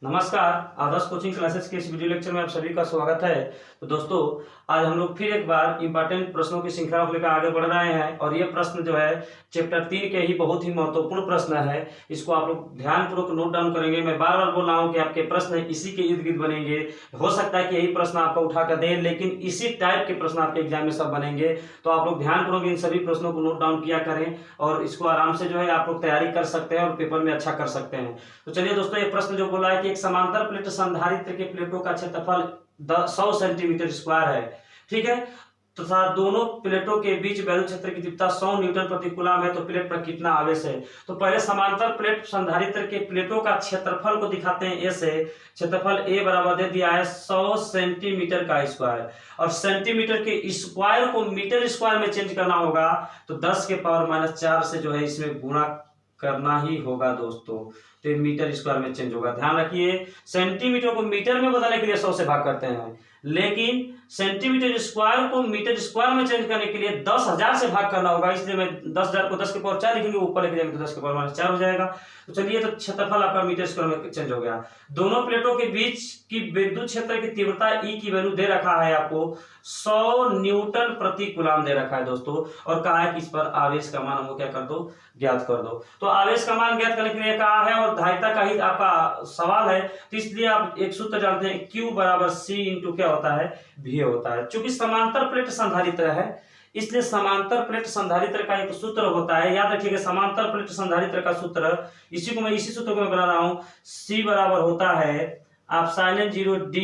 नमस्कार। आदर्श coaching classes के इस वीडियो लेक्चर में आप सभी का स्वागत है। तो दोस्तों, आज हम लोग फिर एक बार इंपॉर्टेंट प्रश्नों की श्रृंखला को लेकर आगे बढ़ रहे हैं और ये प्रश्न जो है चैप्टर 3 के ही बहुत ही महत्वपूर्ण प्रश्न है। इसको आप लोग ध्यानपूर्वक नोट डाउन करेंगे। मैं बार बार बोल रहा हूँ कि आपके प्रश्न इसी के इर्द गिर्द बनेंगे। हो सकता है कि यही प्रश्न आपको उठा कर दें, लेकिन इसी टाइप के प्रश्न आपके एग्जाम में सब बनेंगे। तो आप लोग ध्यानपूर्वक इन सभी प्रश्नों को नोट डाउन किया करें और इसको आराम से जो है आप लोग तैयारी कर सकते हैं और पेपर में अच्छा कर सकते हैं। तो चलिए दोस्तों, ये प्रश्न जो बोला है कि एक समांतर प्लेट संधारित्र के प्लेटों का क्षेत्रफल 100 सेंटीमीटर स्क्वायर है, ठीक है, तथा दोनों प्लेटों के बीच वैद्युत क्षेत्र की तीव्रता 100 न्यूटन प्रति कूलम है, तो प्लेट पर कितना आवेश है। तो पहले समांतर प्लेट संधारित्र के प्लेटों का क्षेत्रफल को दिखाते हैं। ए से क्षेत्रफल ए बराबर दे दिया है 100 सेंटीमीटर का स्क्वायर, और सेंटीमीटर के स्क्वायर को मीटर स्क्वायर में चेंज करना होगा, तो 10 के पावर -4 से जो है इसमें गुणा करना ही होगा दोस्तों। तो मीटर स्क्वायर में चेंज होगा। ध्यान रखिए, सेंटीमीटर को मीटर में बदलने के लिए 100 से भाग करते हैं, लेकिन सेंटीमीटर स्क्वायर को मीटर स्क्वायर में चेंज करने के लिए 10,000 से भाग करना होगा। इसलिए मैं 10,000 को 10 के पावर 4 लिखेंगे, ऊपर लेके जाएंगे तो 10 के पावर -4 हो जाएगा। तो चलिए, तो क्षेत्रफल आपका मीटर स्क्वायर में चेंज हो गया। दोनों प्लेटों के बीच की विद्युत क्षेत्र की तीव्रता ई की वैल्यू दे रखा है आपको 100 न्यूटन प्रति कूलम दे रखा है दोस्तों, और कहा है कि इस पर आवेश का मान हमको क्या कर दो, ज्ञात कर दो। तो आवेश का मान ज्ञात करने के लिए कहा है और धारिता का ही आपका सवाल है, तो इसलिए आप एक सूत्र जानते हैं, Q बराबर C इंटू क्या होता है, V होता है। चूंकि समांतर प्लेट संधारित्र है, इसलिए समांतर प्लेट संधारित्र का एक सूत्र होता है। याद रखिएगा, समांतर प्लेट संधारित्र का सूत्र, इसी सूत्र को मैं बना रहा हूं। C बराबर होता है एप्सिलॉन 0 D,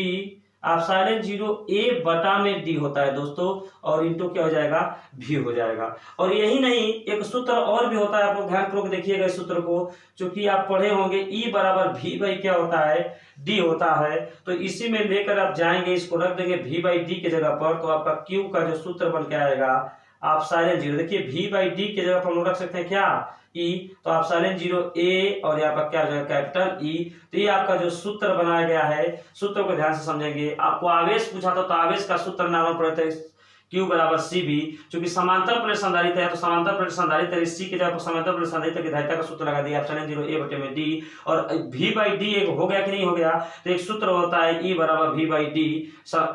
एप्सिलॉन 0 A बटा में D होता है दोस्तों, और इंटू क्या हो जाएगा, V हो जाएगा। और यही नहीं, एक सूत्र और भी होता है, आप लोग ध्यानपूर्वक देखिएगा इस सूत्र को, क्योंकि आप पढ़े होंगे E बराबर V बाई क्या होता है, D होता है। तो इसी में लेकर आप जाएंगे, इसको रख देंगे V बाई D की जगह पर, तो आपका Q का जो सूत्र बन के आएगा एप्सिलॉन 0, देखिए V बाई D की जगह पर हम लोग रख सकते हैं क्या, E, तो एप्सिलॉन 0 A और यहाँ पर क्या हो जाएगा, कैपिटल E। तो ये आपका जो सूत्र बनाया गया है, सूत्र को ध्यान से समझेंगे। आपको आवेश पूछा था, तो आवेश का सूत्र नाम पड़ता है Q बराबर CV। चूंकि समांतर प्लेट संधारित्र है, तो समांतर प्लेट संधारित्र C की जगह पर समांतर प्लेट संधारित्र की धारिता का सूत्र लगा दिया एप्सिलॉन 0 A बटे में D, और V बाई D एक हो गया कि नहीं हो गया। तो एक सूत्र होता है E बराबर V बाई D।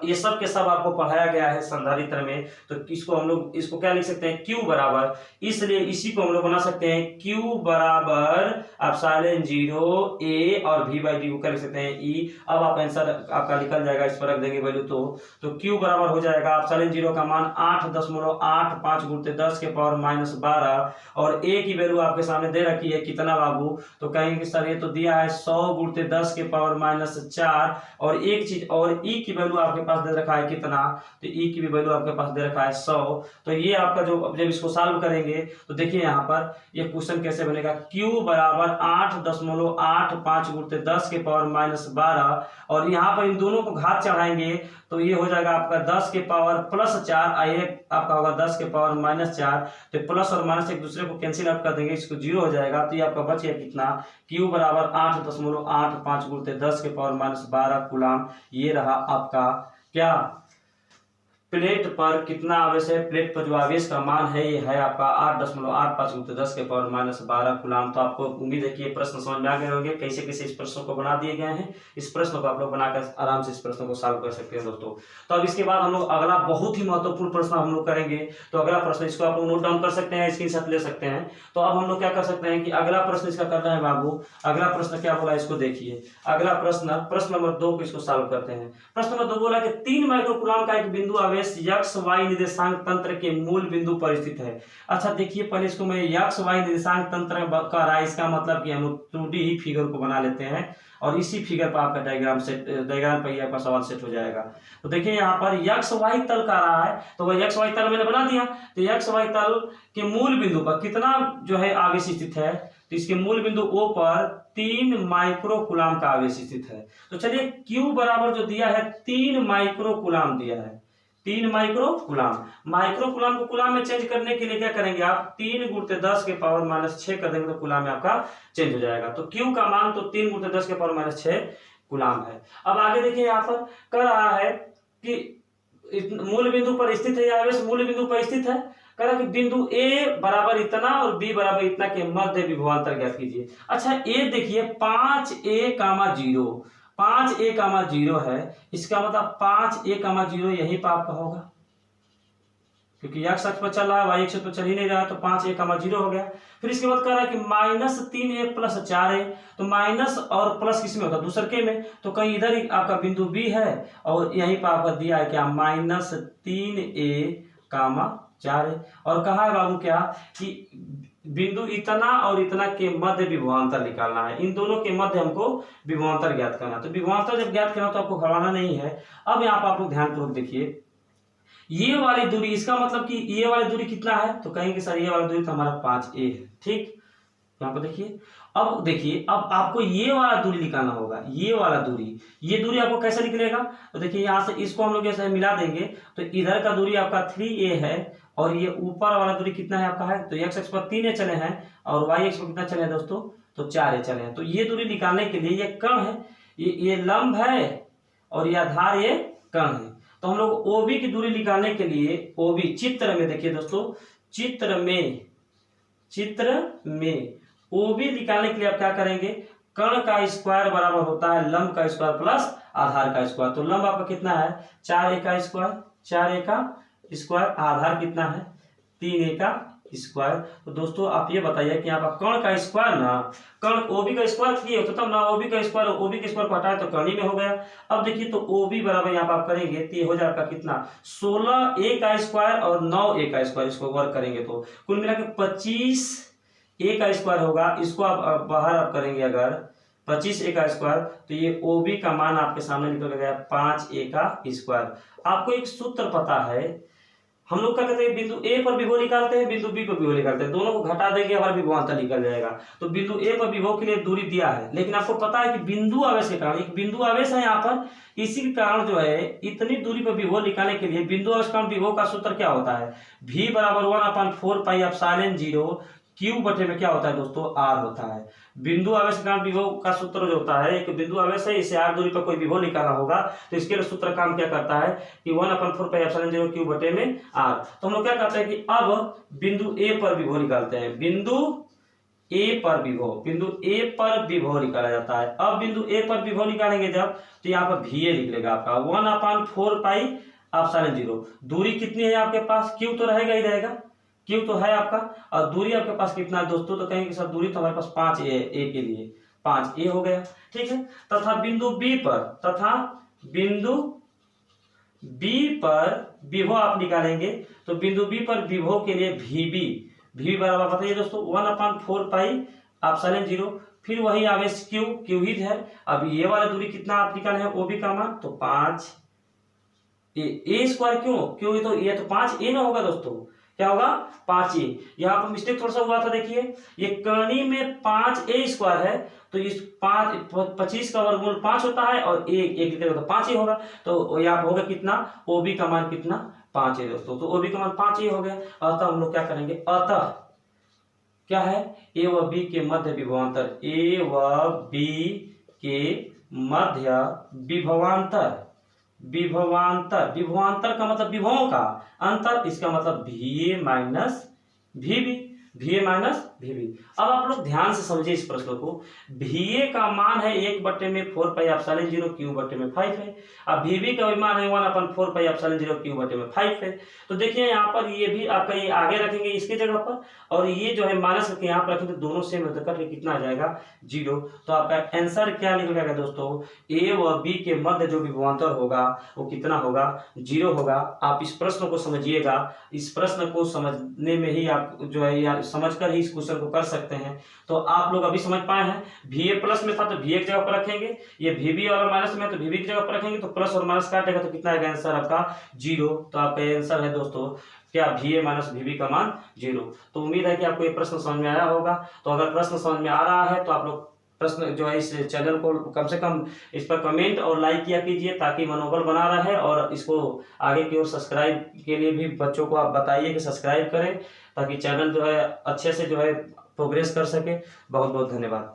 ये सब के सब आपको पढ़ाया गया है संधारित्र में। तो इसको हम लोग इसको क्या लिख सकते हैं, Q बराबर, इसलिए इसी को हम लोग बना सकते हैं Q बराबर एप्सिलॉन 0 A और V बाई D को क्या लिख सकते हैं, E। अब आप आंसर आपका निकल जाएगा, इस पर रख देंगे वैल्यू, तो Q बराबर हो जाएगा एप्सिलॉन 0 का मान 8.85 गुणित 10 के पावर -12, और A की वैल्यू आपके सामने दे रखी है कितना बाबू, तो कहेंगे कि सर ये तो दिया है 100 गुणित 10 के पावर -4, और एक चीज और E की वैल्यू आपके पास दे रखा है कितना, तो E की भी वैल्यू आपके पास दे रखा है 100। तो ये आपका जो, जब इसको सॉल्व करेंगे तो देखिए यहाँ पर ये क्वेश्चन कैसे बनेगा, Q बराबर 8.85 गुणित 10 के पावर -12, और यहाँ पर इन दोनों को घात चढ़ाएंगे तो ये हो जाएगा आपका 10 के पावर +4, आइए आपका होगा 10 के पावर -4। तो प्लस और माइनस एक दूसरे को कैंसिल आउट कर देंगे, इसको 0 हो जाएगा। तो ये आपका बच गया कितना, Q बराबर 8.85 गुणित 10 के पावर -12 कूलम। ये रहा आपका क्या, प्लेट पर कितना आवेश है, प्लेट पर जो आवेश का मान है ये है आपका 8.85 गुणित 10 के पावर -12 कूलम। तो आपको उम्मीद है कि ये प्रश्न समझ में आ गए होंगे, कैसे कैसे इस प्रश्न को बना दिए गए हैं। इस प्रश्न को आप लोग बनाकर आराम से इस प्रश्न को सॉल्व कर सकते हैं दोस्तों। तो अब इसके बाद हम लोग अगला बहुत ही महत्वपूर्ण प्रश्न हम लोग करेंगे। तो अगला प्रश्न, इसको आप लोग नोट डाउन कर सकते हैं, स्क्रीनशॉट ले सकते हैं। तो अब हम लोग क्या कर सकते हैं कि अगला प्रश्न इसका करना है बाबू। अगला प्रश्न क्या बोला, इसको देखिए। अगला प्रश्न, प्रश्न नंबर 2 को इसको सॉल्व करते हैं। प्रश्न नंबर 2 बोला कि 3 माइक्रो कूलम का एक बिंदु आवेश x y निर्देशांक तंत्र के मूल बिंदु पर स्थित है। अच्छा देखिए, पहले इसको मैं x y निर्देशांक तंत्र कर रहा है, इसका मतलब कि हम लोग 2D ही फिगर को बना लेते हैं, और इसी फिगर पर आपका डायग्राम पर ही आपका सवाल सेट हो जाएगा। तो देखिए यहाँ पर x y तल का रहा है, तो वह x y तल मैंने बना दिया। तो x y तल के मूल बिंदु पर कितना जो है आवेश स्थित है, तो इसके मूल बिंदु O पर 3 माइक्रो कूलम का आवेश स्थित है। तो चलिए, Q बराबर जो दिया है 3 माइक्रो कूलम दिया है, 3 माइक्रो कूलम। माइक्रो कूलम को कूलम में चेंज करने के लिए क्या करेंगे आप, 3 गुणित 10 के पावर -6 कर देंगे, तो कूलम में आपका चेंज हो जाएगा। तो Q का मान तो 3 गुणित 10 के पावर -6 कूलम है। अब आगे देखिए, यहाँ पर कह रहा है कि मूल बिंदु पर स्थित है, आवेश मूल बिंदु पर स्थित है। कह रहा है कि बिंदु ए बराबर इतना और बी बराबर इतना के मध्य विभवांतर ज्ञात कीजिए। अच्छा ये देखिए 5a,0 5a,0 है, इसका मतलब 5a,0 यहीं पर आपका होगा, क्योंकि x अक्ष पर चल रहा है, y अक्ष पर चल ही नहीं रहा, तो 5a,0 हो गया। फिर इसके बाद कह रहा है कि -3a + 4a, तो माइनस और प्लस किस में होता है, दूसरे के में, तो कहीं इधर ही आपका बिंदु b है और यहीं पर आपका दिया है क्या -3a,4a, और कहा है बाबू क्या कि बिंदु इतना और इतना के मध्य विभवांतर निकालना है, इन दोनों के मध्य हमको विभवांतर ज्ञात करना है। तो विभवांतर जब ज्ञात करना तो आपको घबराना नहीं है। अब यहाँ पर आप लोग ध्यानपूर्वक देखिए, ये वाली दूरी, इसका मतलब कि ये वाली दूरी कितना है, तो कहेंगे सर ये वाली दूरी तो हमारा 5a है। ठीक, यहाँ पर देखिए, अब देखिए अब आपको ये वाला दूरी निकालना होगा, ये वाला दूरी, ये दूरी आपको कैसे निकलेगा, तो देखिए यहाँ से इसको हम लोग ऐसे मिला देंगे तो इधर का दूरी आपका 3a है और ये ऊपर वाला दूरी कितना है आपका है, तो x अक्ष पर 3a चले हैं और y अक्ष पर कितना चले हैं दोस्तों, तो 4a चले हैं। तो ये दूरी निकालने के लिए ये कर्ण है, ये लंब है और ये आधार ये कर्ण है। तो हम लोग OB की दूरी निकालने के लिए OB चित्र में देखिए दोस्तों, चित्र में OB निकालने के लिए आप क्या करेंगे, कर्ण का स्क्वायर बराबर होता है लंब का स्क्वायर प्लस आधार का स्क्वायर। तो लंब आपका कितना है 4a का स्क्वायर, आधार कितना है 3a का स्क्वायर। तो दोस्तों आप ये बताइए कि यहाँ पर कर्ण का स्क्वायर ना, कर्ण OB का स्क्वायर किए होते तब ना, OB का स्क्वायर को हटाए तो कर्ण ही में हो गया। अब देखिए तो OB बराबर यहाँ पर आप करेंगे तो ये हो जाएगा कितना 16a का स्क्वायर और 9a का स्क्वायर, इसको वर्क करेंगे तो कुल मिला के 25a का स्क्वायर होगा। इसको आप बाहर आप करेंगे अगर 25a का स्क्वायर, तो ये OB का मान आपके सामने निकल गया 5a का स्क्वायर। आपको एक सूत्र पता है, हम लोग क्या कहते हैं, बिंदु ए पर विभव निकालते हैं, बिंदु बी पर विभव निकालते हैं, दोनों को घटा देंगे हमारा विभवांतर निकल जाएगा। तो बिंदु ए पर विभव के लिए दूरी दिया है, लेकिन आपको पता है कि बिंदु आवेश के कारण, एक बिंदु आवेश है यहाँ पर, इसी के कारण जो है इतनी दूरी पर विभव निकालने के लिए बिंदु आवेश कारण विभव का सूत्र क्या होता है, v बराबर 1/4πε0 क्यू बटे में क्या होता है दोस्तों, r होता है। बिंदु आवेश के कारण विभव का सूत्र जो होता है, एक बिंदु आवेश है, इसे r दूरी पर कोई विभव निकालना होगा तो इसके लिए सूत्र काम क्या करता है कि 1/4πε0 क्यू बटे में r। तो हम लोग क्या करते हैं कि अब बिंदु a पर विभव निकालते हैं, बिंदु a पर विभव निकाला जाता है। अब बिंदु a पर विभव निकालेंगे जब, तो यहाँ पर va निकलेगा आपका 1/4πε0। दूरी कितनी है आपके पास, q तो रहेगा ही रहेगा, क्यू तो है आपका, और दूरी आपके पास कितना है दोस्तों, तो कहेंगे सर दूरी तो हमारे पास 5a है, a के लिए 5a हो गया। ठीक है, तथा बिंदु B पर विभव आप निकालेंगे, तो बिंदु B पर विभव के लिए VB बराबर बताइए दोस्तों 1/4πε0, फिर वही आवेश Q ही है। अब ये वाला दूरी कितना आप निकाले हैं OB का मान, तो 5a स्क्वायर, क्यों तो ये तो 5a ना होगा दोस्तों, क्या होगा 5a। यहाँ पर मिस्टेक थोड़ा सा हुआ था, देखिए ये कर्णी में 5a स्क्वायर है, तो इस 25 का वर्गमूल 5 होता है और एक तो 5 ही होगा, तो यहाँ पर होगा कितना, OB का मान कितना 5 है दोस्तों, तो OB का मान 5 ही हो गया। अतः हम लोग क्या करेंगे, अतः क्या है a व b के मध्य विभवांतर, a व b के मध्य विभवांतर का मतलब विभवों का अंतर, इसका मतलब VA माइनस VB। अब आप लोग ध्यान से समझिए इस प्रश्न को, VA का मान है 1/4πε0 क्यू बटे में 5 है, अब VB का मान है 1/4πε0 क्यू बटे में 5 है। तो देखिए यहाँ पर ये भी आपका ये आगे रखेंगे इसके जगह पर, और ये जो है माइनस करके यहाँ पर रखेंगे, तो दोनों सेम है, तो करके कितना आ जाएगा 0। तो आपका आंसर क्या निकलेगा दोस्तों, A व B के मध्य जो विभवांतर होगा वो कितना होगा, 0 होगा। आप इस प्रश्न को समझिएगा, इस प्रश्न को समझने में ही आप जो है समझकर ही इस क्वेश्चन को कर सकते हैं। तो आप लोग अभी समझ पाए हैं, VA प्लस में था तो VA की जगह पर रखेंगे, ये VB और माइनस में तो VB की जगह पर रखेंगे, तो प्लस और माइनस काटेगा तो कितना आएगा आंसर आपका 0। तो आपका आंसर है दोस्तों क्या, VA माइनस VB का मान 0। तो उम्मीद है कि आपको ये प्रश्न समझ में आया होगा। तो अगर प्रश्न समझ में आ रहा है तो आप लोग प्रश्न जो है इस चैनल को कम से कम इस पर कमेंट और लाइक किया कीजिए, ताकि मनोबल बना रहे, और इसको आगे की ओर सब्सक्राइब के लिए भी बच्चों को आप बताइए कि सब्सक्राइब करें, ताकि चैनल जो है अच्छे से जो है प्रोग्रेस कर सके। बहुत बहुत धन्यवाद।